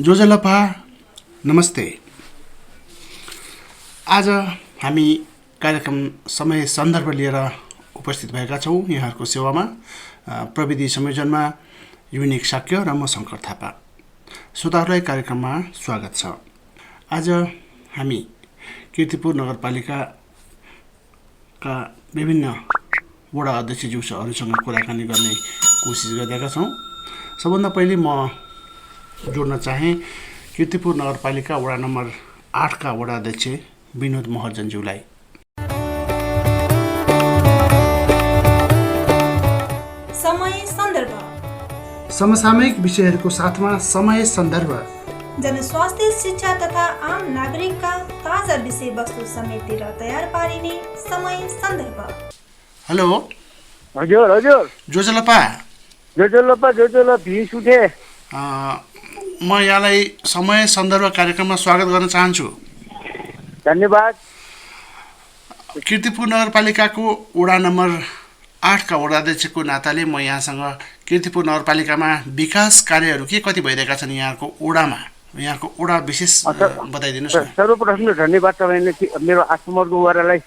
जोजलपा नमस्ते। आज हामी कार्यक्रम समय सन्दर्भ लिएर उपस्थित भएका छौँ यहाँहरूको सेवामा। प्रविधि संयोजनमा युनिक साक्य र म शङ्कर थापा। श्रोताहरूलाई कार्यक्रममा स्वागत छ। आज हामी कीर्तिपुर नगरपालिकाका विभिन्न वडा अध्यक्षज्यूहरूसँग कुराकानी गर्ने कोसिस गरिरहेका छौँ। सबभन्दा पहिले म जोड्न चाहे कीर्तिपुर नगरपालिका वडा नम्बर 8 का वडा अध्यक्ष विनोद महर्जनज्यूलाई। समय सन्दर्भ समसामयिक विषयहरूको साथमा समय सन्दर्भ, जनस्वास्थ्य, शिक्षा तथा आम नागरिकका ताजा विषयवस्तु समेटेर तयार पारिने समय सन्दर्भ। हेलो हजुर हजुर जोजलपा भिस उठे। म यहाँलाई समय सन्दर्भ कार्यक्रममा स्वागत गर्न चाहन्छु। धन्यवाद। कीर्तिपुर नगरपालिकाको वडा नम्बर 8 का वडा अध्यक्षको नाताले म यहाँसँग कीर्तिपुर नगरपालिकामा विकास कार्यहरू के कति भइरहेका छन् यहाँको वडामा, यहाँको वडा विशेष बताइदिनुहोस् न। सर्वप्रथम त धन्यवाद तपाईँले मेरो 8 नम्बरको वडालाई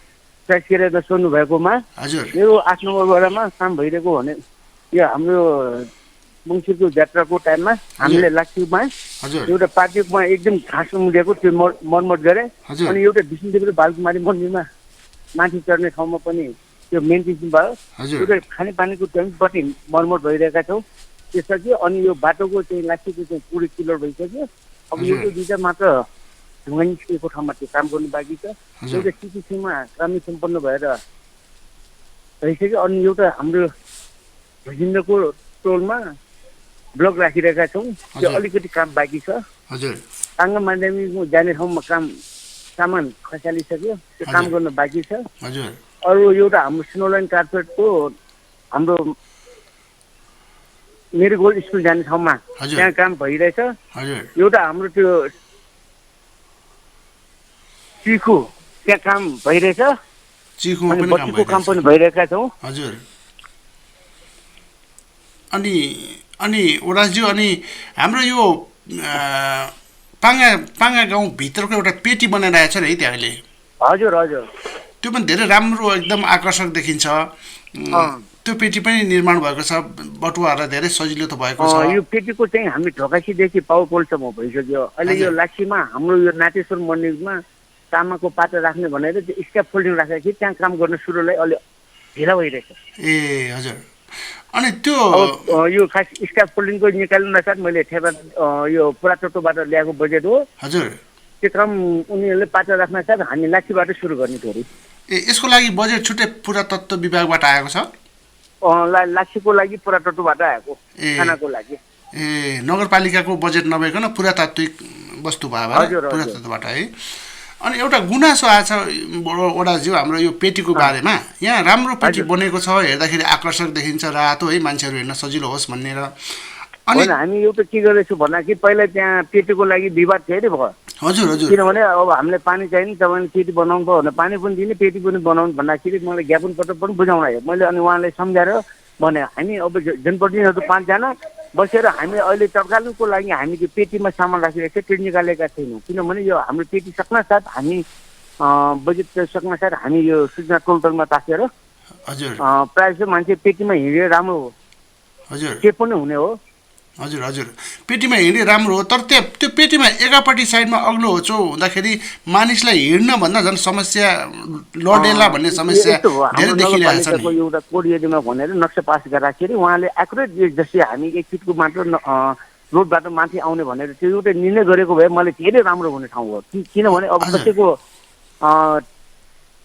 चेक गरेर सोध्नु भएकोमा। हजुर, मेरो 8 नम्बर वडामा काम भइरहेको भने यो हाम्रो मङ्सिरको जात्राको टाइममा हामीले लाक्चुमा एउटा पार्टीमा एकदम घाँस उम्रिएको त्यो मर्मत गरे। अनि एउटा विष्णुदेवी र बालकुमारी मन्दिरमा माथि चढ्ने ठाउँमा पनि त्यो मेन्टेन भयो। एउटा खानेपानीको ट्याङ्कपट्टि मर्मत भइरहेका छौँ त्यसपछि। अनि यो बाटोको चाहिँ लाक्चुको चाहिँ पुरै क्लियर भइसक्यो। अब यो दुईवटा मात्र ढुङ्गा निस्किएको ठाउँमा त्यो काम गर्नु बाँकी छ। एउटा सिटिसीमा कामै सम्पन्न भएर भइसक्यो। अनि एउटा हाम्रो भजिन्द्रको टोलमा ब्लक राखिरहेका छौँ, त्यो अलिकति काम बाँकी छ। टाङ्गा माध्यमिक जाने ठाउँमा सामान खसालिसक्यो, त्यो काम गर्न बाँकी छ। अरू एउटा हाम्रो स्नोलाइन कार्पेटको हाम्रो मेरीगोल्ड स्कुल जाने ठाउँमा त्यहाँ काम भइरहेछ। एउटा हाम्रो त्यो चिखु त्यहाँ काम भइरहेछ। अनि बत्तीको काम पनि भइरहेका छौँ। अनि वडाज्यू, अनि हाम्रो यो पाङ्गा गाउँभित्रको एउटा पेटी बनाइरहेको छ है त्यहाँ अहिले। हजुर हजुर, त्यो पनि धेरै राम्रो एकदम आकर्षक देखिन्छ। त्यो पेटी पनि निर्माण भएको छ, बटुवाहरूलाई धेरै सजिलो त भएको छ। यो पेटीको चाहिँ हामी ढोकासीदेखि पाउ पोल्सम्म भइसक्यो। अहिले यो लाक्सीमा हाम्रो यो नाटेश्वर मन्दिरमा तामाको पात्र राख्ने भनेर त्यो स्क्याप फोल्डिङ राखेको थियो, त्यहाँ काम गर्न सुरुलाई अलि ढिला भइरहेछ। ए हजुर, अनि त्यो यो खास स्क्याप फोल्डिङको निकाल्नु साथ मैले ठेपा यो पुरातत्वबाट ल्याएको बजेट हो। हजुर, त्यो काम उनीहरूले पात्र राख्न साथ हामी लाक्सीबाट सुरु गर्ने थोरै। ए यसको लागि बजेट छुट्टै पुरातत्व विभागबाट आएको छ? लाक्सीको लागि पुरातत्वबाट आएको, खानाको लागि। ए नगरपालिकाको बजेट नभइकन पुरातात्विक वस्तु भयो पुरातत्वबाट है। अनि एउटा गुनासो आएछ वडाज्यू हाम्रो यो पेटीको बारेमा। यहाँ राम्रो पेटी बनेको छ, हेर्दाखेरि आकर्षक देखिन्छ, रातो है, मान्छेहरू हेर्न सजिलो होस् भनेर। अनि हामी एउटा के गरेछौँ भन्दा कि पहिला त्यहाँ पेटीको लागि विवाद थियो अरे भयो। हजुर हजुर, किनभने अब हामीले पानी चाहिने, तपाईँले पेटी बनाउनु भयो भने पानी पनि दिने, पेटी पनि बनाउनु भन्दाखेरि मलाई ज्ञापन पत्र पनि बुझाउन आयो। मैले अनि उहाँलाई सम्झाएर भने हामी अब जनप्रतिनिधिहरू 5 जना बसेर हामी अहिले तत्कालको लागि हामी त्यो पेटीमा सामान राखिरहेको छ, त्यो निकालेका छैनौँ। किनभने यो हाम्रो पेटी सक्न साथ हामी बजेट सक्न साथ हामी यो सूचना टोलमा तासेर प्रायः जस्तो मान्छे पेटीमा हिँडेर राम्रो हो। हजुर, के पनि हुने हो। हजुर हजुर, पेटीमा हिँडे राम्रो हो, तर त्यो पेटीमा एकापट्टि साइडमा अग्लो होचो हुँदाखेरि मानिसलाई हिँड्नभन्दा झन् समस्या लडेला भन्ने समस्या धेरै देखिरहेको छ नि। एउटा कोड एरियामा भनेर नक्सा पास गराखेरि उहाँले एक्युरेट जस्तै हामी 1 फिटको मात्र रोडबाट माथि आउने भनेर त्यो एउटा निर्णय गरेको भए मलाई धेरै राम्रो हुने ठाउँ हो। किनभने अब कसैको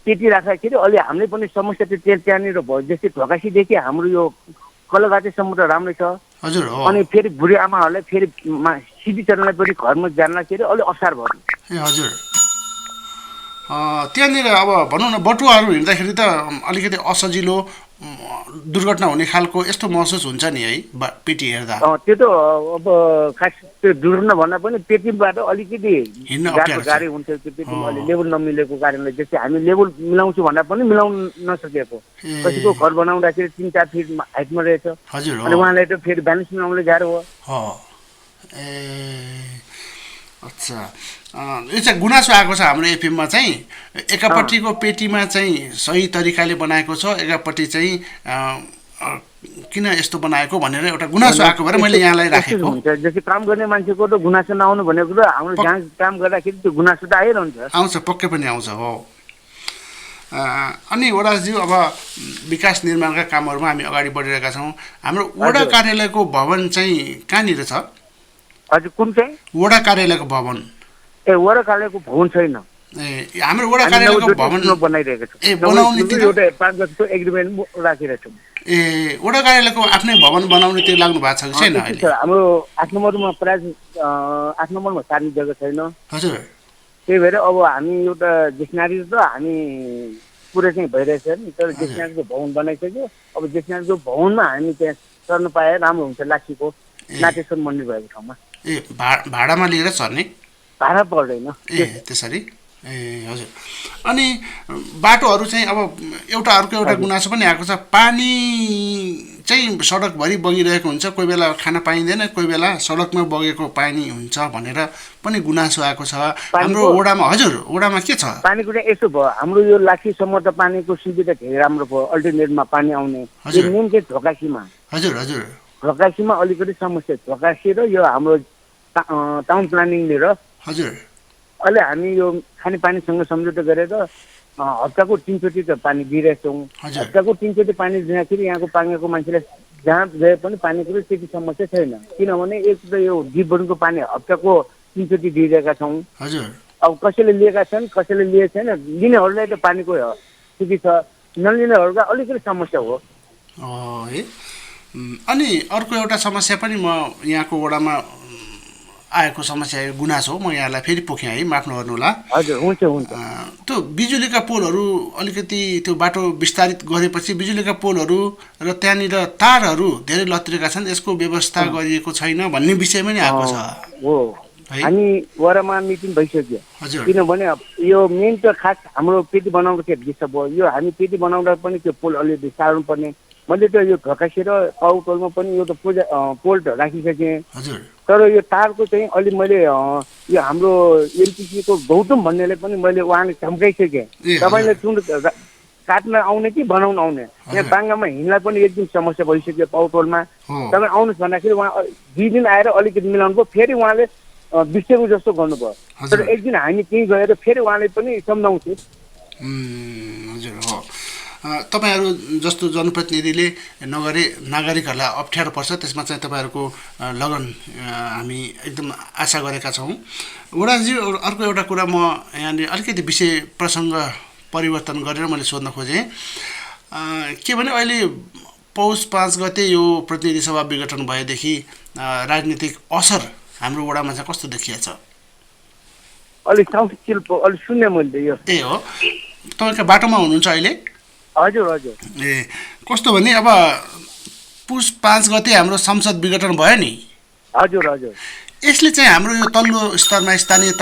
पेटी राख्दाखेरि अहिले हामीले पनि समस्या त्यो त्यहाँनिर भयो। जस्तै ढोकासीदेखि हाम्रो यो कलघाटीसम्म त राम्रै छ। हजुर, अनि फेरि बुढी आमाहरूलाई फेरि सिधी चढ्नलाई पनि घरमा जान्दाखेरि अलिक अप्ठ्यारो भयो। ए हजुर, त्यहाँनिर अब भनौँ न बटुवाहरू हिँड्दाखेरि त अलिकति असजिलो दुर्घटना हुने खालको यस्तो महसुस हुन्छ नि है पेटी हेर्दा। त्यो त अब खास त्यो दुर्घटना भन्दा पनि पेटीबाट अलिकति गाडी हुन्छ। त्यो पेटीमा अलि लेभल नमिलेको कारणले जस्तै हामी लेभल मिलाउँछु भन्दा पनि मिलाउन नसकेको। कसैको घर बनाउँदाखेरि 3-4 फिट हाइटमा रहेछ। हजुर, अनि उहाँलाई त फेरि ब्यालेन्स मिलाउनले गाह्रो हो। अच्छा यो चाहिँ गुनासो आएको छ हाम्रो एफएममा चाहिँ एकापट्टिको पेटीमा चाहिँ सही तरिकाले बनाएको छ एकापट्टि चाहिँ किन यस्तो बनाएको भनेर एउटा गुनासो आएको भएर मैले यहाँलाई राखेको हुन्छ। जस्तै काम गर्ने मान्छेको त गुनासो नआउनु भनेको त हाम्रो जहाँ काम गर्दाखेरि त्यो गुनासो त आइरहन्छ। आउँछ पक्कै पनि आउँछ हो। अनि वडाज्यू अब विकास निर्माणका कामहरूमा हामी अगाडि बढिरहेका छौँ। हाम्रो वडा कार्यालयको भवन चाहिँ कहाँनिर छ? हजुर कुन चाहिँ? वडा कार्यालयको भवन। ए वडा कार्यालयको भवन छैन। ए हाम्रो वडा कार्यालयको भवन बनाइरहेको छ। ए बनाउने एउटा 5 वर्षको एग्रिमेन्ट राखिरहेको छौँ। ए वडा कार्यालयको आफ्नै भवन बनाउने त्यो लाग्नु भएको छ कि छैन अहिले? हाम्रो 8 नम्बरमा प्राय 8 नम्बरमा सार्ने जग्गा छैन। हजुर त्यही भएर अब हामी एउटा डिक्सनरी त हामी पुरै चाहिँ भइरहेछ नि, तर डिक्सनरीको भवन बनाइसक्यो। अब डिक्सनरीको भवनमा हामी त्यहाँ सर्न पाए राम्रो हुन्छ लाक्षीको नाटेश्वर मन्दिर भएको ठाउँमा। ए भाडामा लिएर सर्ने? भाडा पर्दैन। ए त्यसरी ए हजुर। अनि बाटोहरू चाहिँ अब एउटा अर्को एउटा गुनासो पनि आएको छ। पानी चाहिँ सडकभरि बगिरहेको हुन्छ, कोही बेला खान पाइँदैन, कोही बेला सडकमा बगेको पानी हुन्छ भनेर पनि गुनासो आएको छ हाम्रो वडामा। हजुर वडामा के छ? पानीको चाहिँ यसो भयो, हाम्रो यो लाक्षीसम्म त पानीको सुविधा धेरै राम्रो भयो, अल्टरनेटमा पानी आउने। मेन चाहिँ ढोकासीमा। हजुर हजुर ढोकासीमा अलिकति समस्या। ढोकासी र यो हाम्रो टाउन प्लानिङले र हजुर अहिले हामी यो खानेपानीसँग सम्झौता गरेर हप्ताको 3 चोटि त पानी दिइरहेछौँ। हप्ताको 3 चोटि पानी दिँदाखेरि यहाँको पाङ्गाको मान्छेलाई जहाँ गए पनि पानीको त्यति समस्या छैन, किनभने एक त यो डिपबनको पानी हप्ताको 3 चोटि दिइरहेका छौँ। हजुर अब कसैले लिएका छन् कसैले लिएको छैन, लिनेहरूलाई त पानीको स्थिति छ, नलिनेहरूका अलिकति समस्या हो। है अनि अर्को एउटा समस्या पनि म यहाँको वडामा आएको समस्या गुनासो हो, म यहाँलाई फेरि पोखेँ है, माफ नगर्नुहोला। हजुर हुन्छ हुन्छ। त्यो बिजुलीका पोलहरू अलिकति त्यो बाटो विस्तारित गरेपछि बिजुलीका पोलहरू र त्यहाँनिर तारहरू धेरै लत्रिएका छन्, यसको व्यवस्था गरिएको छैन भन्ने विषयमा नि आएको छ हो। हामी वडामा मिटिङ भइसक्यो। हजुर किनभने यो मेन त खास हाम्रो पेटी बनाउँदाखेरि डिस्टर्ब भयो। यो हामी पेटी बनाउँदा पनि त्यो पोल अलिअलि सार्नु पर्ने। मैले त यो ढकासी र पाउटोलमा पनि यो त पोल त राखिसकेँ। हजुर तर यो तारको चाहिँ अलि मैले यो हाम्रो एमपिसीको गौतम भन्नेले पनि मैले उहाँले धम्काइसकेँ, तपाईँले चुन काट्न आउने कि बनाउन आउने। यहाँ बाङ्गामा हिँड्नलाई पनि एकदम समस्या भइसक्यो पाउटोलमा। तपाईँ आउनुहोस् भन्दाखेरि उहाँ 2 दिन आएर अलिकति मिलाउनु भयो, फेरि उहाँले बिर्सेको जस्तो गर्नुभयो। तर एक दिन हामी त्यहीँ गएर फेरि उहाँले पनि सम्झाउँछु। हजुर हो। तपाईँहरू जस्तो जनप्रतिनिधिले नागरिकहरूलाई अप्ठ्यारो पर्छ, त्यसमा चाहिँ तपाईँहरूको लगन हामी एकदम आशा गरेका छौँ। वडाजी अर्को एउटा कुरा म यहाँनिर अलिकति विषय प्रसङ्ग परिवर्तन गरेर मैले सोध्न खोजेँ के भने अहिले पौष 5 गते यो प्रतिनिधि सभा विघटन भएदेखि राजनीतिक असर हाम्रो वडामा चाहिँ कस्तो देखिएको छ? अलिक शून्य मैले यो। ए हो, तपाईँको बाटोमा हुनुहुन्छ अहिले? हजुर हजुर। ए कस्तो भने अब पुष 5 गते हाम्रो संसद विघटन भयो नि। हजुर हजुर। यसले चाहिँ हाम्रो यो तल्लो स्तरमा स्थानीय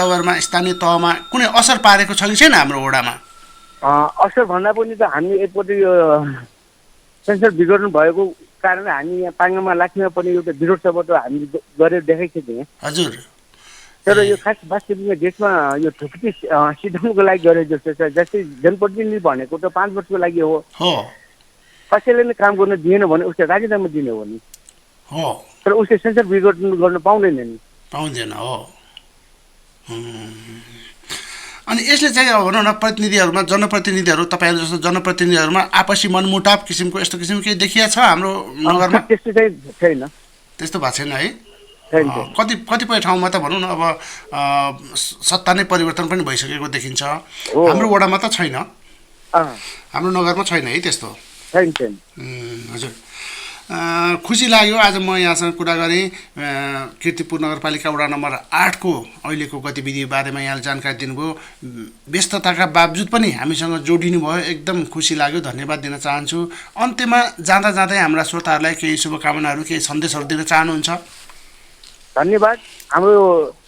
तहमा कुनै असर पारेको छ कि छैन हाम्रो वडामा? असर भन्दा पनि त हामी एकपट्टि यो संसद विघटन भएको कारणले हामी यहाँ पाङ्गामा लाक्सीमा पनि एउटा विरोध सभा त हामी गरेर देखाइसक्यौँ। हजुर। तर यो खास वास्तविकमा देशमा यो थुप्रै सिद्धान्तको लागि गरेको जस्तो छ। जस्तै जनप्रतिनिधि भनेको त 5 वर्षको लागि हो। कसैले नै काम गर्न दिएन भने उसले राजीनामा दिने हो नि। तर उसले संसद विघटन गर्न पाउँदैन नि। पाउँदैन हो। अनि यसले चाहिँ अब भनौँ न प्रतिनिधिहरूमा जनप्रतिनिधिहरू तपाईँहरू जस्तो जनप्रतिनिधिहरूमा आपसी मनमुटाव किसिमको यस्तो किसिमको केही देखिया छ हाम्रो नगरमा? त्यस्तो चाहिँ छैन। त्यस्तो भएको छैन है? कतिपय ठाउँमा त भनौँ न अब सत्ता नै परिवर्तन पनि भइसकेको देखिन्छ। हाम्रो वडामा त छैन, हाम्रो नगरमा छैन है त्यस्तो? हजुर। खुसी लाग्यो आज म यहाँसँग कुरा गरेँ। कीर्तिपुर नगरपालिका वडा नम्बर 8 को अहिलेको गतिविधि बारेमा यहाँले जानकारी दिनुभयो। व्यस्तताका बावजुद पनि हामीसँग जोडिनु भयो, एकदम खुसी लाग्यो, धन्यवाद दिन चाहन्छु। अन्त्यमा जाँदा जाँदै हाम्रा श्रोताहरूलाई केही शुभकामनाहरू केही सन्देशहरू दिन चाहनुहुन्छ? धन्यवाद। हाम्रो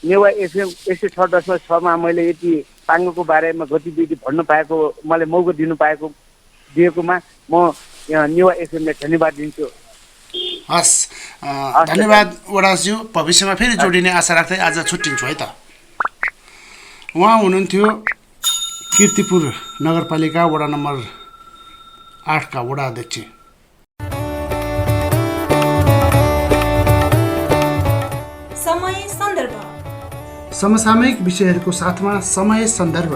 नेवा एफएम 106.6 मैले यति पाङ्गोको बारेमा गतिविधि भन्न पाएको, मलाई मौका दिएकोमा म यहाँ नेवा एफएमलाई धन्यवाद दिन्छु। हस्, धन्यवाद वडाज्यू। भविष्यमा फेरि जोडिने आशा राख्दै आज छुट्टिन्छु है त। उहाँ हुनुहुन्थ्यो कीर्तिपुर नगरपालिका वडा नम्बर 8 का वडा अध्यक्ष। समय सन्दर्भ समसामयिक विषयहरूको साथमा समय सन्दर्भ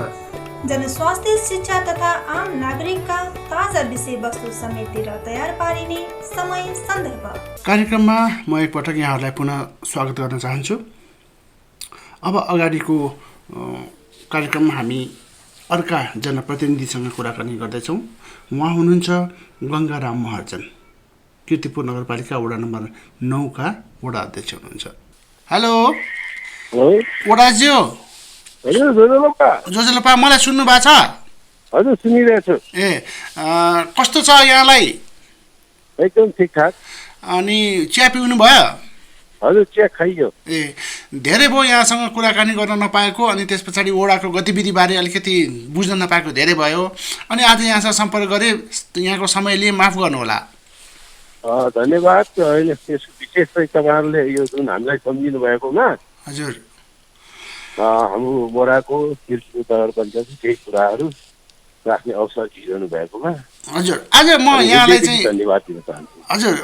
जनस्वास्थ्य शिक्षा तथा आम नागरिकका ताजा विषयवस्तु समेटेर तयार पारिने समय सन्दर्भ कार्यक्रममा म एकपटक यहाँहरूलाई पुनः स्वागत गर्न चाहन्छु। अब अगाडिको कार्यक्रममा हामी अर्का जनप्रतिनिधिसँग कुराकानी गर्दैछौँ। उहाँ हुनुहुन्छ गङ्गाराम महर्जन, कीर्तिपुर नगरपालिका वडा नम्बर 9 का वडा अध्यक्ष हुनुहुन्छ। हेलो वडाज्यू। जोजलोपा मलाई सुन्नु भएको छ? हजुर सुनिरहेको छु। ए कस्तो छ यहाँलाई? एकदम ठिकठाक। अनि चिया पिउनु भयो? हजुर चिया खाइयो। ए धेरै भयो यहाँसँग कुराकानी गर्न नपाएको, अनि त्यस पछाडि वडाको गतिविधिबारे अलिकति बुझ्न नपाएको धेरै भयो। अनि आज यहाँसँग सम्पर्क गरेँ, यहाँको समय लिए माफ गर्नुहोला। धन्यवाद। अहिले विशेष चाहिँ तपाईँहरूले यो जुन हामीलाई सम्झिनु भएकोमा हजुर हाम्रो वडाको कीर्तिपुर नगरपालिकाको केही कुराहरू राख्ने अवसर दिइरहनु भएकोमा हजुर आज म यहाँलाई चाहिँ धन्यवाद दिन चाहन्छु। हजुर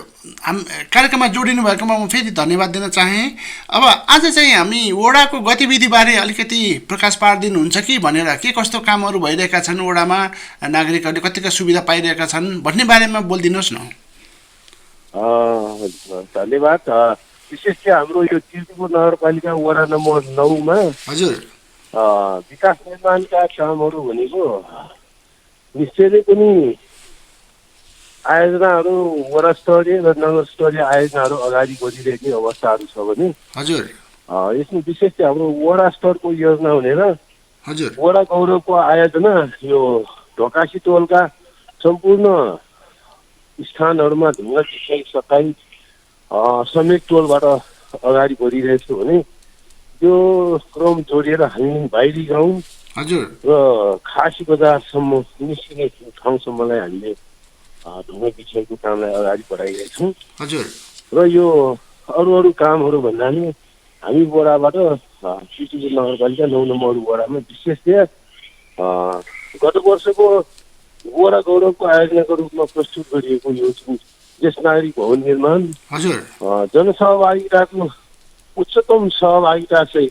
कार्यक्रममा जोडिनु भएकोमा म फेरि धन्यवाद दिन चाहेँ। अब आज चाहिँ हामी वडाको गतिविधिबारे अलिकति प्रकाश पारिदिनुहुन्छ कि भनेर, के कस्तो कामहरू भइरहेका छन् वडामा, नागरिकहरूले कतिका सुविधा पाइरहेका छन् भन्ने बारेमा बोलिदिनुहोस् न। धन्यवाद। विशेष चाहिँ हाम्रो यो कीर्तिपुर नगरपालिका वडा नम्बर 9 मा हजुर विकास निर्माणका कामहरू भनेको निश्चय नै पनि आयोजनाहरू वडा स्तरीय र नगर स्तरीय आयोजनाहरू अगाडि बढिरहेको अवस्थाहरू छ भने हजुर यसमा विशेष चाहिँ हाम्रो वडा स्तरको योजना भनेर हजुर वडा गौरवको आयोजना यो ढोकासी टोलका सम्पूर्ण स्थानहरूमा ढुङ्गा चिसाई सफाई समेत टोलबाट अगाडि बढिरहेको छु भने त्यो क्रम जोडिएर हामी भाइरी गाउँ हजुर र खासी बजारसम्म निस्किने ठाउँसम्मलाई हामीले ढुङ्गा बिछाइको कामलाई अगाडि बढाइरहेका छौँ। हजुर र यो अरू कामहरू भन्दा नि हामी वडाबाट कीर्तिपुर नगरपालिका 9 नम्बर वडामा विशेष चाहिँ गत वर्षको वडा गौरवको आयोजनाको रूपमा प्रस्तुत गरिएको यो जुन ज्येष्ठ नागरिक भवन निर्माण हजुर जनसहभागिताको उच्चतम सहभागिता चाहिँ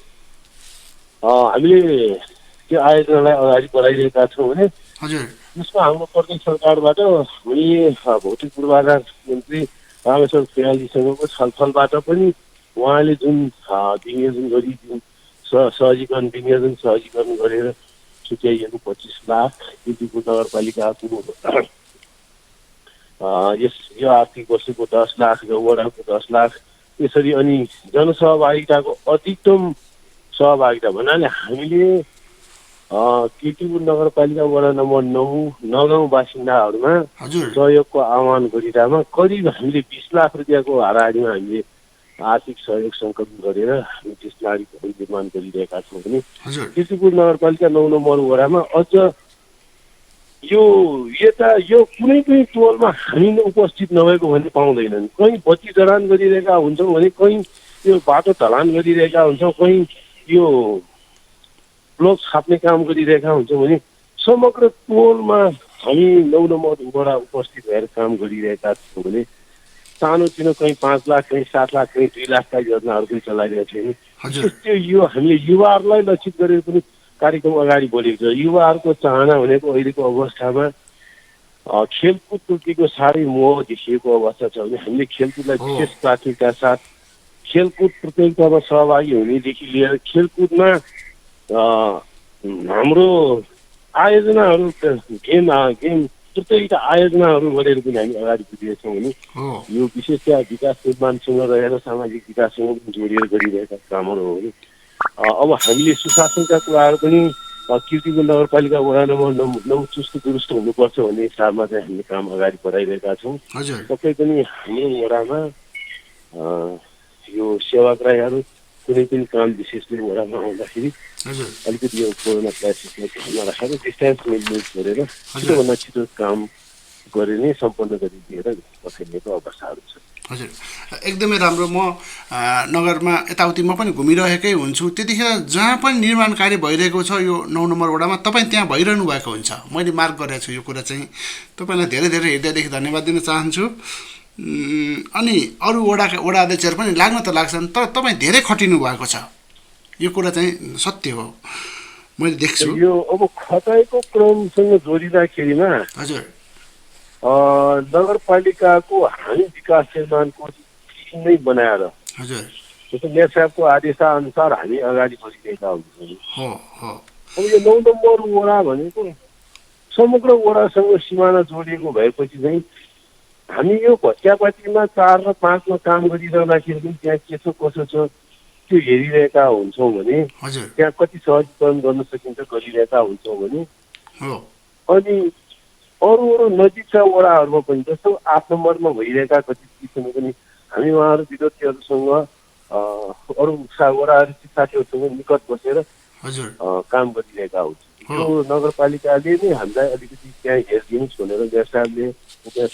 हामीले त्यो आयोजनालाई अगाडि बढाइरहेका छौँ भने हजुर यसमा हाम्रो प्रदेश सरकारबाट हामी भौतिक पूर्वाधार मन्त्री रामेश्वर खेयालीसँगको छलफलबाट पनि उहाँले जुन विनियोजन गरी जुन विनियोजन सहजीकरण गरेर छुट्याइएको 25 लाख कीर्तिपुर नगरपालिकाको यो आर्थिक वर्षको 10 लाख र वडाको 10 लाख यसरी अनि जनसहभागिताको अधिकतम सहभागिता भन्नाले हामीले कीर्तिपुर नगरपालिका वडा नम्बर 9 नगाउँ बासिन्दाहरूमा सहयोगको आह्वान गरिरहेमा करिब हामीले 20 लाख रुपियाँको हाराहारीमा हामीले आर्थिक सहयोग सङ्कलन गरेर हामी त्यस नागरिक भवन निर्माण गरिरहेका छौँ भने कीर्तिपुर नगरपालिका 9 नम्बर वडामा अझ यो कुनै पनि टोलमा हामी उपस्थित नभएको भने पाउँदैनन्। कहीँ बत्ती जडान गरिरहेका हुन्छौँ भने कहीँ यो बाटो ढलान गरिरहेका हुन्छौँ, कहीँ यो ब्लक छाप्ने काम गरिरहेका हुन्छौँ भने समग्र टोलमा हामी 9 नम्बर वडा उपस्थित भएर काम गरिरहेका छौँ भने सानोतिनो कहीँ 5 लाख कहीँ 7 लाख कहीँ 2 लाखका योजनाहरू पनि चलाइरहेका छौँ। त्यो यो हामीले युवाहरूलाई लक्षित गरेर पनि कार्यक्रम अगाडि बढेको छ। युवाहरूको चाहना भनेको अहिलेको अवस्थामा खेलकुदप्रतिको साह्रै मोह देखिएको अवस्था छ भने हामीले खेलकुदलाई विशेष प्राथमिकता साथ खेलकुद प्रतियोगितामा सहभागी हुनेदेखि लिएर खेलकुदमा हाम्रो आयोजनाहरू गेम प्रतियोगिता आयोजनाहरू गरेर पनि हामी अगाडि बढिरहेछौँ भने यो विशेषतया विकास निर्माणसँग रहेर सामाजिक विकाससँग पनि जोडिएर गरिरहेका कामहरू हो भने अब हामीले सुशासनका कुराहरू पनि कीर्तिपुर नगरपालिका वडा नम्बर 9 चुस्त दुरुस्त हुनुपर्छ भन्ने हिसाबमा चाहिँ हामीले काम अगाडि बढाइरहेका छौँ। पक्कै पनि हाम्रो वडामा यो सेवाग्राहीहरू कुनै पनि काम विशेषले वडामा आउँदाखेरि अलिकति यो कोरोना क्राइसिसलाई ध्यानमा राखेर डिस्टेन्स मेन्टेन गरेर छिटोभन्दा छिटो काम गरेर नै सम्पन्न गरिदिएर पठाइदिएको अवस्थाहरू छ। हजुर, एकदमै राम्रो। म नगरमा यताउति म पनि घुमिरहेकै हुन्छु, त्यतिखेर जहाँ पनि निर्माण कार्य भइरहेको छ यो 9 नम्बर वडामा तपाईँ त्यहाँ भइरहनु भएको हुन्छ। मैले मार्क गरेको छु यो कुरा चाहिँ। तपाईँलाई धेरै धेरै हृदयदेखि धन्यवाद दिन चाहन्छु। अनि अरू वडा अध्यक्षहरू पनि लाग्न त लाग्छन्, तर तपाईँ धेरै खटिनु भएको छ, यो कुरा चाहिँ सत्य हो, मैले देख्छु। यो अब खटाइको क्रमसँग जोडिँदाखेरिमा हजुर नगरपालिकाको हामी विकास निर्माणको टिम नै बनाएर हजुर जस्तो मेयर साहबको आदेशाअनुसार हामी अगाडि बढिरहेका हुन्छौँ। हो अब यो 9 नम्बर वडा भनेको समग्र वडासँग सिमाना जोडिएको भएपछि चाहिँ हामी यो भत्यापातीमा 4 र 5 मा काम गरिरहँदाखेरि पनि त्यहाँ के छ कसो छ त्यो हेरिरहेका हुन्छौँ भने त्यहाँ कति सहजीकरण गर्न सकिन्छ गरिरहेका हुन्छौँ भने अनि अरू नजिकका वडाहरूमा पनि जस्तो 8 नम्बरमा भइरहेका कति चिजहरू पनि हामी उहाँहरू विद्युतीहरूसँग अरू वडाहरू साथीहरूसँग निकट बसेर काम गरिरहेका हुन्छौँ। यो नगरपालिकाले नै हामीलाई अलिकति त्यहाँ हेरिदिनुहोस् भनेर मेयर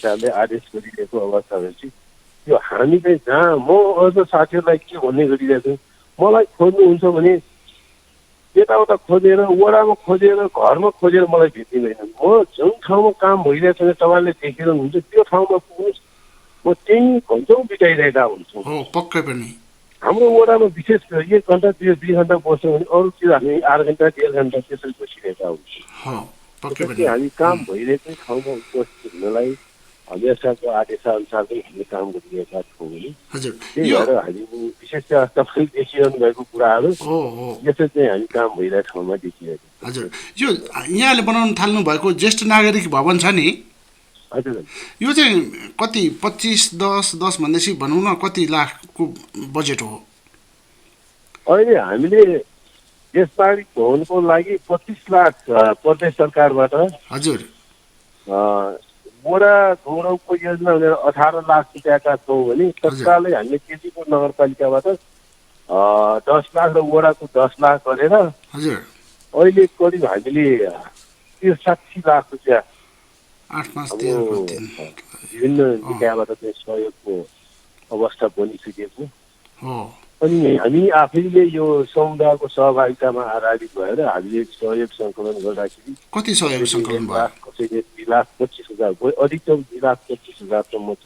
साहबले आदेश गरिरहेको अवस्थाहरू चाहिँ यो हामी चाहिँ जहाँ म अझ साथीहरूलाई के भन्ने गरिरहेको छु, मलाई खोज्नुहुन्छ भने यताउता खोजेर वडामा खोजेर घरमा खोजेर मलाई भेटिँदैन। म जुन ठाउँमा काम भइरहेको छ तपाईँले देखिरहनुहुन्छ त्यो ठाउँमा पुग्नुहोस्, म त्यहीँ घन्टौँ बिताइरहेका हुन्छु। पक्कै पनि हाम्रो वडामा विशेष 1 घन्टा 2 घन्टा बस्यो भने अरूतिर हामी 8 घन्टा 1.5 घन्टा त्यसरी बसिरहेका हुन्छौँ। हामी काम भइरहेकै ठाउँमा उपस्थित हुनलाई मेयर साहबको आदेशाअनुसार पनि हामीले काम गरिरहेका छौँ भने त्यही भएर हामी विशेष तपाईँले देखिरहनु भएको कुराहरू यसरी चाहिँ हामी काम भइरहेको ठाउँमा देखिरहेको। हजुर, यो यहाँले बनाउन थाल्नु भएको ज्येष्ठ नागरिक भवन छ नि, हजुर यो चाहिँ कति 25-10 भन्दैछ भनौँ न, कति लाखको बजेट हो? अहिले हामीले यस नागरिक भवनको लागि 25 लाख प्रदेश सरकारबाट, हजुर वडा गौरवको योजना भनेर 18 लाख रुपियाँका छौँ भने तत्कालै हामीले केजीपुर नगरपालिकाबाट 10 लाख र वडाको 10 लाख गरेर अहिले करिब हामीले 60 लाख रुपियाँ विभिन्न निकायबाट चाहिँ सहयोगको अवस्था बनिसकेको। अनि हामी आफैले यो समुदायको सहभागितामा आधारित भएर हामीले सहयोग सङ्कलन गर्दाखेरि कति सहयोग सङ्कलन भयो? कसैले 2,25,000 भयो, अधिकतम 2,25,000सम्म छ,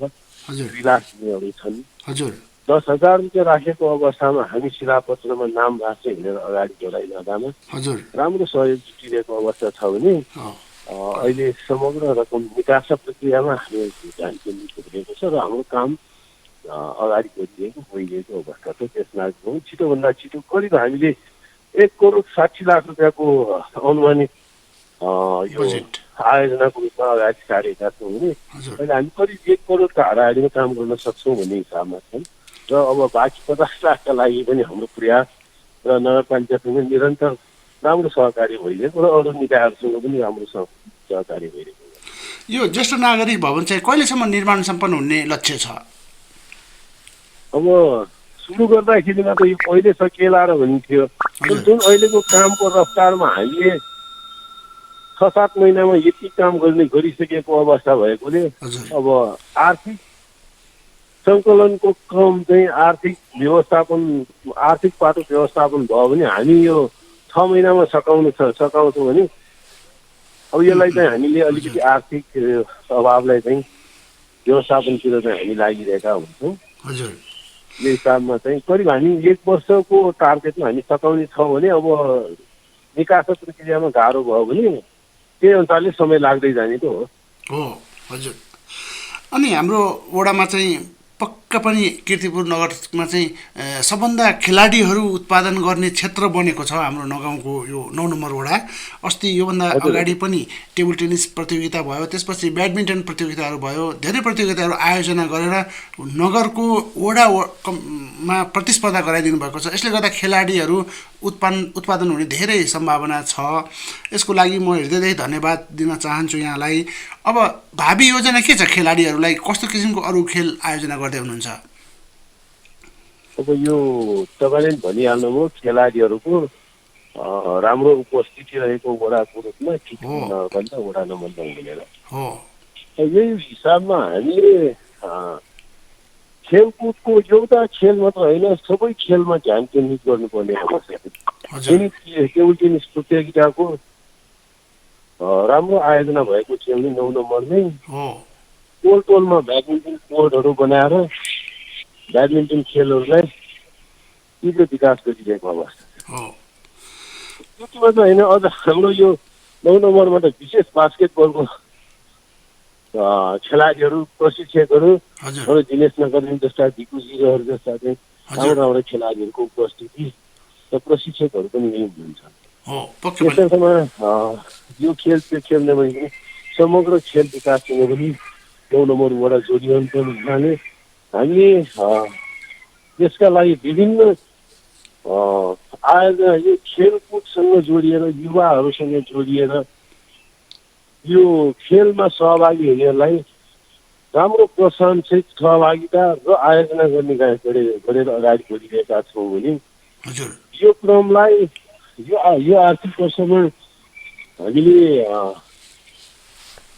2 लाख दिनेहरू छन्। 10,000 रुपियाँ राखेको अवस्थामा हामी शिलापत्रमा नाम राख्दै हिँडेर अगाडि बढाइरहँदामा राम्रो सहयोग जुटिरहेको अवस्था छ भने अहिले समग्र रकम निकास प्रक्रियामा हामी ध्यान केन्द्रित गरिएको छ र हाम्रो काम अगाडि गइरहेको अवस्था छ। त्यसमा छिटोभन्दा छिटो करिब हामीले 1 करोड 60 लाख रुपियाँको अनुमानित यो आयोजनाको रूपमा अगाडि सारेका छौँ भने अहिले हामी करिब 1 करोडका हाराहारीमा काम गर्न सक्छौँ भन्ने हिसाबमा छौँ र अब बाँकी 50 लाखका लागि पनि हाम्रो प्रयास र नगरपालिकासँग निरन्तर राम्रो सहकारी भइरहेको र अरू निकायहरूसँग पनि राम्रो सहकारी भइरहेको। यो ज्येष्ठ नागरिक भवन चाहिँ कहिलेसम्म निर्माण सम्पन्न हुने लक्ष्य छ? अब सुरु गर्दाखेरिमा त यो पहिले सकिएला र भनिन्थ्यो, जुन अहिलेको कामको रफ्तारमा हामीले 6-7 महिनामा यति काम गरिसकेको अवस्था भएकोले अब आर्थिक सङ्कलनको क्रम चाहिँ आर्थिक पाटो व्यवस्थापन भयो भने हामी यो 6 महिनामा सकाउँछौँ भने अब यसलाई चाहिँ हामीले अलिकति आर्थिक अभावलाई चाहिँ व्यवस्थापनतिर चाहिँ हामी लागिरहेका हुन्छौँ। यो हिसाबमा चाहिँ करिब हामी 1 वर्षको टार्गेटमा हामी सकाउने छौँ भने अब निकास प्रक्रियामा गाह्रो भयो भने त्यही अनुसारले समय लाग्दै जाने त हो। हजुर, अनि हाम्रो वडामा चाहिँ पक्का पनि कीर्तिपुर नगरमा चाहिँ सबभन्दा खेलाडीहरू उत्पादन गर्ने क्षेत्र बनेको छ हाम्रो नगाउँको यो 9 नम्बर वडा। अस्ति योभन्दा अगाडि पनि टेबल टेनिस प्रतियोगिता भयो, त्यसपछि ब्याडमिन्टन प्रतियोगिताहरू भयो, धेरै प्रतियोगिताहरू आयोजना गरेर नगरको वडामा प्रतिस्पर्धा गराइदिनु भएको छ। यसले गर्दा खेलाडीहरू उत्पादन हुने धेरै सम्भावना छ। यसको लागि म हृदयदेखि धन्यवाद दिन चाहन्छु यहाँलाई। अब भावी योजना के छ? खेलाडीहरूलाई कस्तो किसिमको अरू खेल आयोजना गर्दै हुनुहुन्छ? अब यो तपाईँले भनिहाल्नुभयो खेलाडीहरूको राम्रो उपस्थिति रहेको वडाको रूपमा वडा नम्बर 9 भनेर यही हिसाबमा हामीले खेलकुदको एउटा खेल मात्र होइन, सबै खेलमा ध्यान केन्द्रित गर्नुपर्ने आवश्यकता छ। टेबल टेनिस प्रतियोगिताको राम्रो आयोजना भएको थियो भने 9 नम्बरमै टोलमा ब्याडमिन्टन कोर्टहरू बनाएर ब्याडमिन्टन खेलहरूलाई तीव्र विकास गरिरहेको अवस्था छ। त्यति मात्र होइन, अझ हाम्रो यो 9 नम्बरमा त विशेष बास्केटबलको खेलाडीहरू, प्रशिक्षकहरू दिनेश नगरनी जस्ता, भिकुजीहरू जस्ता चाहिँ राम्रो खेलाडीहरूको उपस्थिति र प्रशिक्षकहरू पनि यही हुनुहुन्छ। त्यसैमा यो खेल त्यो खेल्ने भने समग्र खेल विकाससँग पनि 9 नम्बर वडा जोडिरहनु पर्ने हुनाले हामीले यसका लागि विभिन्न आयोजना यो खेलकुदसँग जोडिएर, युवाहरूसँग जोडिएर यो खेलमा सहभागी हुनेहरूलाई राम्रो प्रोत्साहन सहित सहभागिता र आयोजना गरेर अगाडि बढिरहेका छौँ भने यो क्रमलाई यो आर्थिक वर्षमा हामीले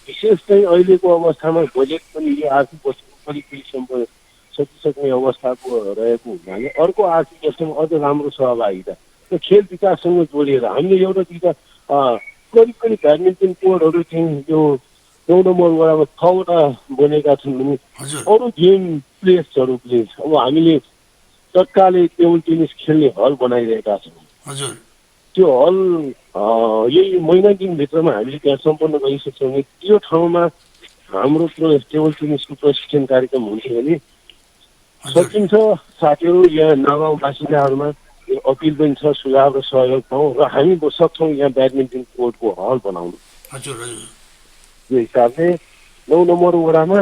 विशेष चाहिँ अहिलेको अवस्थामा बजेट पनि यो आर्थिक वर्षको करिब सकिसक्ने अवस्थाको रहेको हुनाले अर्को आर्थिक वर्षमा अझ राम्रो सहभागिता र खेल विकाससँग जोडिएर हामीले एउटा दुईवटा करिब ब्याडमिन्टन कोर्टहरू चाहिँ यो 9 नम्बर वडामा 6वटा बनेका छन् भने अरू गेम प्लेसहरू पनि अब हामीले तत्कालै टेबल टेनिस खेल्ने हल बनाइरहेका छौँ। त्यो हल यही महिना दिनभित्रमा हामीले त्यहाँ सम्पन्न गरिसक्छौँ भने त्यो ठाउँमा हाम्रो टेबल टेनिसको प्रशिक्षण कार्यक्रम हुन्छ भने सकिन्छ। साथीहरू यहाँ नगाउँ बासिन्दाहरूमा यो अपिल पनि छ, सुझाव र सहयोग पाउँ र हामी सक्छौँ यहाँ ब्याडमिन्टन कोर्टको हल बनाउनु। यो हिसाबले 9 नम्बर वडामा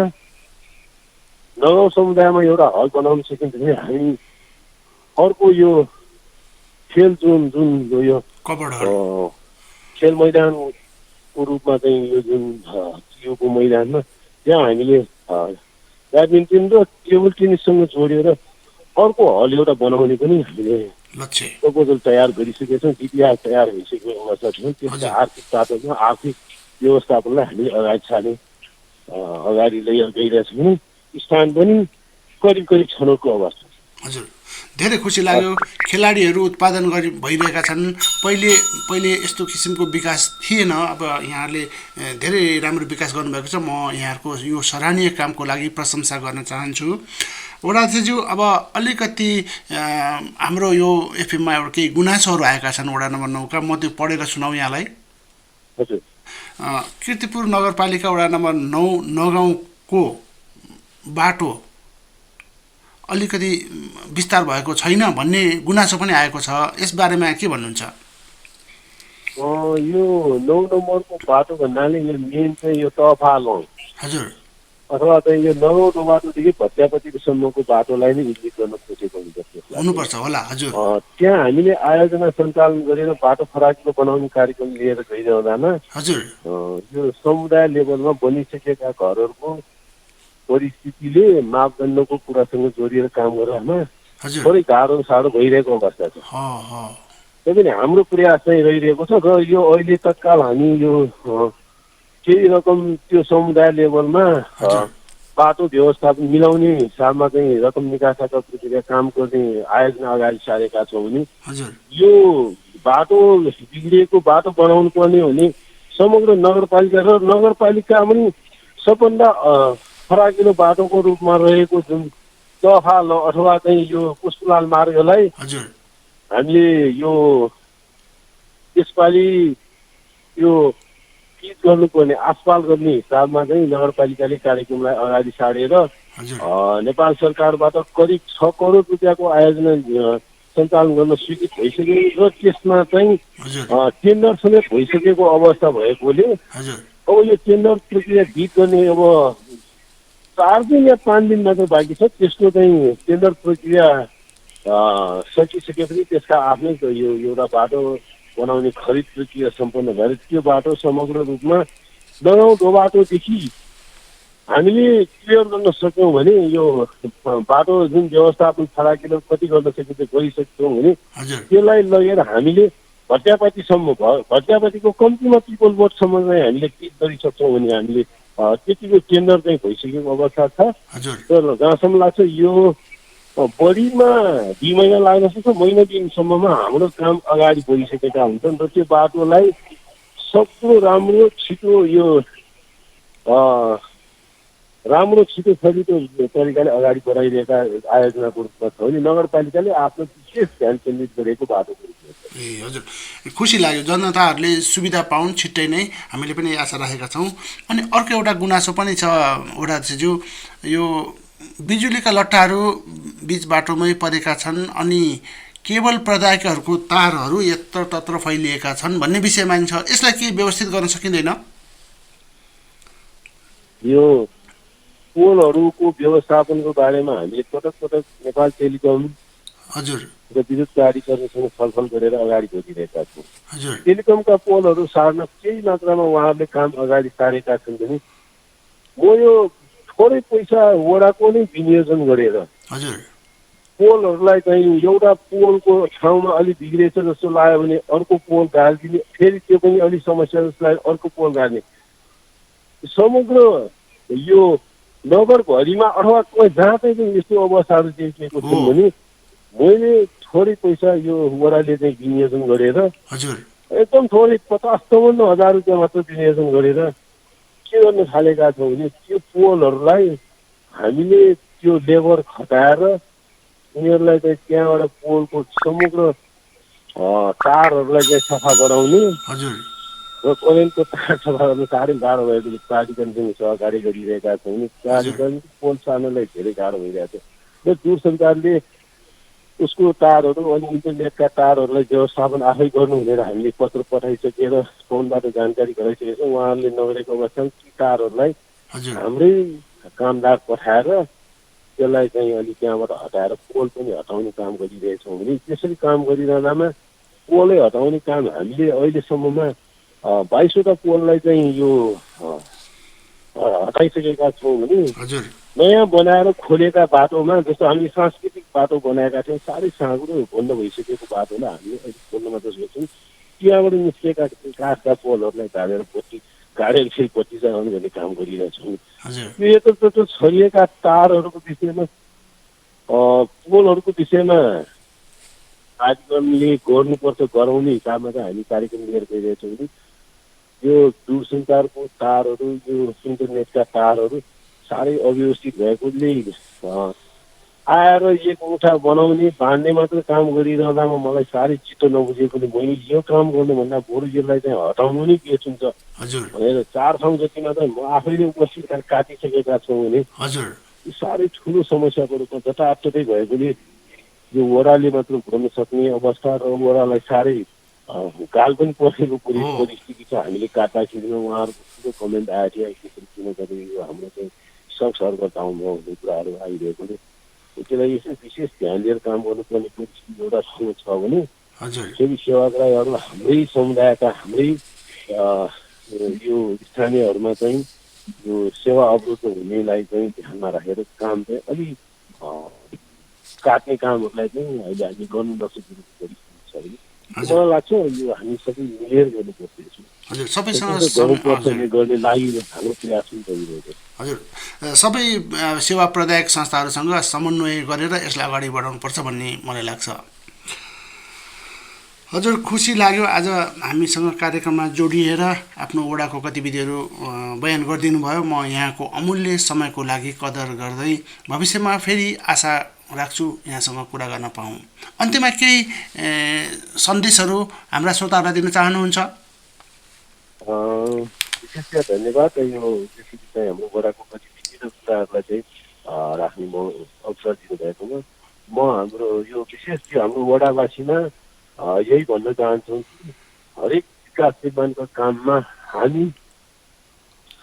नगाउँ समुदायमा एउटा हल बनाउन सकिन्छ भने हामी अर्को यो खेल जुन यो खेल मैदानको रूपमा चाहिँ यो जुन चियोको मैदानमा त्यहाँ हामीले ब्याडमिन्टन र टेबल टेनिससँग जोडेर अर्को हल एउटा बनाउने पनि हामीले प्रपोजल तयार गरिसकेका छौँ। डिपिआर तयार भइसकेको अवस्था छ। त्यसको आर्थिक साधनमा आर्थिक व्यवस्थापनलाई हामी अगाडि गइरहेका छौँ भने स्थान पनि करिब छनौटको अवस्था छ। हजुर, धेरै खुसी लाग्यो। खेलाडीहरू उत्पादन भइरहेका छन्। पहिले यस्तो किसिमको विकास थिएन। अब यहाँहरूले धेरै राम्रो विकास गर्नुभएको छ। म यहाँहरूको यो सराहनीय कामको लागि प्रशंसा गर्न चाहन्छु। वडाध्यक्षज्यू, अब अलिकति हाम्रो यो एफएममा एउटा केही गुनासोहरू आएका छन् वडा नम्बर 9 का। म त्यो पढेर सुनाउँ यहाँलाई। हजुर। कीर्तिपुर नगरपालिका वडा नम्बर 9 नगाउँको बाटो अलिकति विस्तार भएको छैन भन्ने गुनासो पनि आएको छ। यसबारेमा के भन्नुहुन्छ? यो 9 नम्बरको बाटो भन्नाले यो मेन चाहिँ यो तफालो हजुर अथवा चाहिँ यो नगौँको बाटोदेखि भत्यापतिसम्मको बाटोलाई नै इन्जिट गर्न खोजेको हुनुपर्छ होला। हजुर, त्यहाँ हामीले आयोजना सञ्चालन गरेर बाटो फराकिलो बनाउने कार्यक्रम लिएर गइरहँदामा हजुर यो समुदाय लेभलमा बनिसकेका घरहरूको परिस्थितिले मापदण्डको कुरासँग जोडिएर काम गर्नमा थोरै गाह्रो साह्रो भइरहेको अवस्था छ। त्यही हाम्रो प्रयास चाहिँ रहिरहेको छ र यो अहिले तत्काल हामी यो केही रकम त्यो समुदाय लेभलमा बाटो व्यवस्थापन मिलाउने हिसाबमा चाहिँ रकम निकासाका प्रक्रिया काम गर्ने आयोजना अगाडि सारेका छौँ भने यो बाटो बिग्रिएको बाटो बनाउनु पर्ने भने समग्र नगरपालिका र नगरपालिका पनि सबभन्दा फराकिलो बाटोको रूपमा रहेको जुन दफा अथवा चाहिँ यो पुष्पलाल मार्गलाई हामीले यो यसपालि यो पिच गर्नुपर्ने आसपाल गर्ने हिसाबमा चाहिँ नगरपालिकाले कार्यक्रमलाई अगाडि सारेर नेपाल सरकारबाट करिब 6 करोड रुपियाँको आयोजना सञ्चालन गर्न स्वीकृत भइसक्यो र त्यसमा चाहिँ टेन्डर समेत भइसकेको अवस्था भएकोले अब यो टेन्डर प्रक्रिया भिड गर्ने अब 4 दिन या 5 दिन मात्र बाँकी छ। त्यसको चाहिँ टेन्डर प्रक्रिया सकिसकेपछि त्यसका आफ्नै यो एउटा बाटो बनाउने खरिद प्रक्रिया सम्पन्न भएर त्यो बाटो समग्र रूपमा नगाउँ बाटोदेखि हामीले क्लियर गर्न सक्यौँ भने यो बाटो जुन व्यवस्थापन फराकिलो कति गर्न सकिन्छ गरिसक्छौँ भने त्यसलाई लगेर हामीले भट्यापातीसम्म भयो भट्यापातीको कम्तीमा पिपल बोर्डसम्म चाहिँ हामीले पिच गरिसक्छौँ भने हामीले त्यतिको टेन्डर चाहिँ भइसकेको अवस्था छ। हजुर तर जहाँसम्म लाग्छ यो बढीमा 2 महिना लाग्न सक्छ, महिना दिनसम्ममा हाम्रो काम अगाडि बढिसकेका हुन्छन् र त्यो बाटोलाई सक्दो राम्रो छिटो यो राम्रो छिटो सजिलो तरिकाले अगाडि बढाइरहेका आयोजनाको रूपमा छ भने नगरपालिकाले आफ्नो विशेष ध्यान केन्द्रित गरेको बाटोको रूपमा छ। ए हजुर, खुसी लाग्यो। जनताहरूले सुविधा पाउन् छिट्टै नै, हामीले पनि आशा राखेका छौँ। अनि अर्को एउटा गुनासो पनि छ वडाज्यू, यो बिजुलीका लट्ठाहरू बिच बाटोमै परेका छन् अनि केबल प्रदायकहरूको तारहरू यत्रतत्र फैलिएका छन् भन्ने विषयमा छ। यसलाई के व्यवस्थित गर्न सकिँदैन? यो पोलहरूको व्यवस्थापनको बारेमा हामीले पटक पटक नेपाल टेलिकम हजुर र विद्युत प्राधिकरणसँग छलफल गरेर अगाडि बढिरहेका छौँ। हजुर टेलिकमका पोलहरू सार्न केही मात्रामा उहाँहरूले काम अगाडि सारेका छन् भने म यो थोरै पैसा वडाको नै विनियोजन गरेर हजुर पोलहरूलाई चाहिँ एउटा पोलको ठाउँमा अलिक बिग्रेछ जस्तो लाग्यो भने अर्को पोल गालिदिने, फेरि त्यो पनि अलिक समस्या जस्तो लाग्यो अर्को पोल गाल्ने, समग्र यो नगरभरिमा अथवा जहाँ चाहिँ यस्तो अवस्थाहरू देखिएको छन् भने मैले थोरै पैसा यो वडाले चाहिँ विनियोजन गरेर हजुर एकदम थोरै 50-55 हजार रुपियाँ मात्र विनियोजन गरेर के गर्न थालेका छौँ भने त्यो पोलहरूलाई हामीले त्यो लेबर खटाएर उनीहरूलाई चाहिँ त्यहाँबाट पोलको समग्र तारहरूलाई चाहिँ सफा गराउने हजुर र करेन्टको तार सफा गर्न साह्रै गाह्रो भएको प्राधिकरणसँग सहकारी गरिरहेका छौँ नि। प्राधिकरण पोल सार्नलाई धेरै गाह्रो भइरहेको छ र दूरसञ्चारले उसको तारहरू अनि इन्टरनेटका तारहरूलाई व्यवस्थापन आफै गर्नु भनेर हामीले पत्र पठाइसकेर फोनबाट जानकारी गराइसकेका छौँ। उहाँहरूले नगरेको अवस्थामा ती तारहरूलाई हाम्रै कामदार पठाएर त्यसलाई चाहिँ अलिक त्यहाँबाट हटाएर पोल पनि हटाउने काम गरिरहेछौँ भने त्यसरी काम गरिरहँदामा पोलै हटाउने काम हामीले अहिलेसम्ममा 22वटा पोललाई चाहिँ यो हटाइसकेका छौँ भने नयाँ बनाएर खोलेका बाटोमा जस्तो हामीले सांस्कृतिक बाटो बनाएका थियौँ, साह्रै साँगुरो बन्द भइसकेको बाटोलाई हामीले अहिले खोल्न मात्र सक्छौँ। त्यहाँबाट निस्केका काठका पोलहरूलाई गाडेर गाडेर फेरि पट्टी चलाउने भन्ने काम गरिरहेछौँ। यो यत्रो छरिएका तारहरूको विषयमा पोलहरूको विषयमा कार्यक्रमले गर्नुपर्छ गराउने हिसाबमा चाहिँ हामी कार्यक्रम लिएर गइरहेछौँ कि यो दूरसञ्चारको तारहरू यो इन्टरनेटका तारहरू साह्रै अव्यवस्थित भएकोले आएर एक मुठा बनाउने बाँड्ने मात्र काम गरिरहँदामा मलाई साह्रै चित्त नबुझेकोले मैले यो काम गर्नुभन्दा बरु यसलाई चाहिँ हटाउनु नै बेस हुन्छ भनेर 4 ठाउँ जतिमा चाहिँ म आफैले उपस्थित काटिसकेका छौँ भने यो साह्रै ठुलो समस्याको रूपमा जताततै भएकोले यो वडाले मात्र गर्न सक्ने अवस्था र वडालाई साह्रै गाल पनि परेको परिस्थिति छ। हामीले काट्दाखेरिमा उहाँहरूको ठुलो कमेन्ट आएको थियो यसरी किन गरे यो हाम्रो चाहिँ सर्वत ठाउँमा हुने कुराहरू आइरहेकोले त्यसलाई यसो विशेष ध्यान दिएर काम गर्नुपर्ने परिस्थिति एउटा ठाउँमा छ भने फेरि सेवाग्राहीहरू हाम्रै समुदायका हाम्रै यो स्थानीयहरूमा चाहिँ यो सेवा अवरुद्ध हुनेलाई चाहिँ ध्यानमा राखेर काम चाहिँ अलिक काट्ने कामहरूलाई चाहिँ अहिले हामी गर्नु नसकेको परिस्थिति छ भने मलाई लाग्छ यो हामी सबै मिलेर गर्नुपर्छ गर्ने लागि हाम्रो प्रयास पनि गरिरहेको छ। हजुर, सबै सेवा प्रदायक संस्थाहरूसँग समन्वय गरेर यसलाई अगाडि बढाउनुपर्छ भन्ने मलाई लाग्छ। हजुर, खुसी लाग्यो आज हामीसँग कार्यक्रममा जोडिएर आफ्नो वडाको गतिविधिहरू बयान गरिदिनु भयो। म यहाँको अमूल्य समयको लागि कदर गर्दै भविष्यमा फेरि आशा राख्छु यहाँसँग कुरा गर्न पाऊँ। अन्त्यमा केही सन्देशहरू हाम्रा श्रोताहरूलाई दिन चाहनुहुन्छ? विशेष धन्यवाद। यो त्यसरी चाहिँ हाम्रो वडाको गतिविधि र कुराहरूलाई चाहिँ राख्ने म अवसर दिनुभएकोमा म हाम्रो यो विशेष चाहिँ हाम्रो वडावासीमा यही भन्न चाहन्छौँ कि हरेक विकास निर्माणको काममा हामी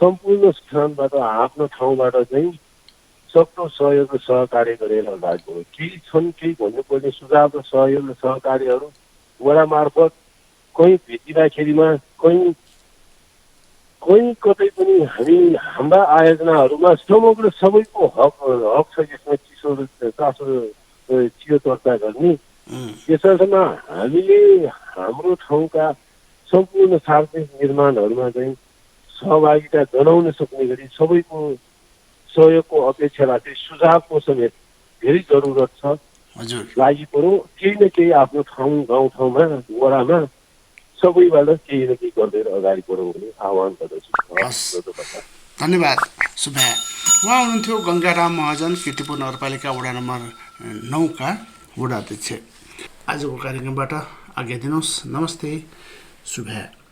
सम्पूर्ण स्थानबाट आफ्नो ठाउँबाट चाहिँ सक्दो सहयोग र सहकार्य गरेर अगाडि बढ्यौँ। केही छन् केही भन्नुपर्ने सुझाव र सहयोग र सहकार्यहरू वडा मार्फत कहीँ भेटिँदाखेरिमा कहीँ कतै पनि हामी हाम्रा आयोजनाहरूमा समग्र सबैको हक छ यसमा चियो चर्चा गर्ने। त्यसर्थमा हामीले हाम्रो ठाउँका सम्पूर्ण सार्वजनिक निर्माणहरूमा चाहिँ सहभागिता जनाउन सक्ने गरी सबैको सहयोगको अपेक्षा राख्दै सुझावको समेत धेरै जरुरत छ। हजुर लागि परो केही न केही आफ्नो गाउँठाउँमा वडामा सबैबाट केही न केही गरेर अगाडि बढौँ भन्ने आह्वान गर्दछु। धन्यवाद सुभा। उहाँ हुनुहुन्थ्यो गङ्गाराम महाजन, कीर्तिपुर नगरपालिका वडा नम्बर 9 का वडा अध्यक्ष। आजको कार्यक्रमबाट आज्ञा दिनुहोस्। नमस्ते सुभा।